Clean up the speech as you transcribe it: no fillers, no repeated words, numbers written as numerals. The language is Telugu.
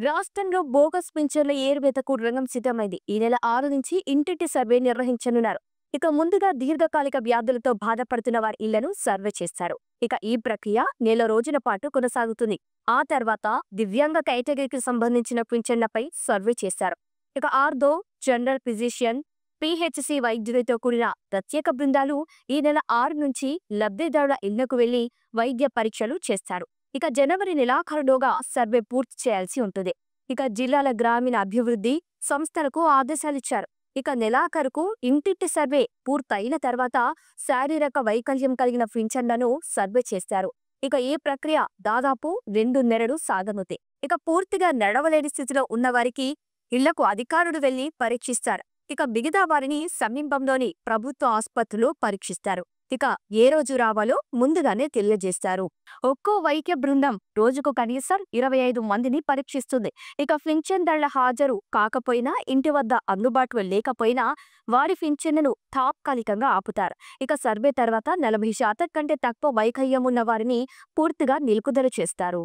రాష్ట్రంలో బోగస్ పింఛన్ల ఏరువేతకు రంగం సిద్ధమైంది. ఈ నెల 6 నుంచి ఇంటింటి సర్వే నిర్వహించనున్నారు. ఇక ముందుగా దీర్ఘకాలిక వ్యాధులతో బాధపడుతున్న వారి ఇళ్లను సర్వే చేస్తారు. ఇక ఈ ప్రక్రియ నెల రోజుల పాటు కొనసాగుతుంది. ఆ తర్వాత దివ్యాంగ కేటగిరీకి సంబంధించిన పింఛన్లపై సర్వే చేస్తారు. ఇక ఆర్దో, జనరల్ ఫిజిషియన్, పిహెచ్సి వైద్యులతో కూడిన ప్రత్యేక బృందాలు ఈ నెల 6 నుంచి లబ్ధిదారుల ఇళ్లకు వెళ్లి వైద్య పరీక్షలు చేస్తారు. ఇక జనవరి నెలాఖరులోగా సర్వే పూర్తి చేయాల్సి ఉంటుంది. ఇక జిల్లాల గ్రామీణ అభివృద్ధి సంస్థలకు ఆదేశాలిచ్చారు. ఇక నెలాఖరుకు ఇంటింటి సర్వే పూర్తయిన తర్వాత శారీరక వైకల్యం కలిగిన పింఛన్లను సర్వే చేస్తారు. ఇక ఈ ప్రక్రియ దాదాపు 2 నెలలు సాగనుంది. ఇక పూర్తిగా నడవలేని స్థితిలో ఉన్నవారికి ఇళ్లకు అధికారులు వెళ్లి పరీక్షిస్తారు. ఇక మిగతా వారిని సమీపంలోని ప్రభుత్వ ఆసుపత్రులు పరీక్షిస్తారు. ఇక ఏ రోజు రావాలో ముందుగానే తెలియజేస్తారు. ఒక్కో వైద్య బృందం రోజుకు కనీసం 25 మందిని పరీక్షిస్తుంది. ఇక పింఛన్దారుల హాజరు కాకపోయినా, ఇంటి వద్ద అందుబాటులో లేకపోయినా వారి పింఛన్ను తాత్కాలికంగా ఆపుతారు. ఇక సర్వే తర్వాత 40% కంటే తక్కువ వైకల్యం ఉన్న వారిని పూర్తిగా నిలుపుదల చేస్తారు.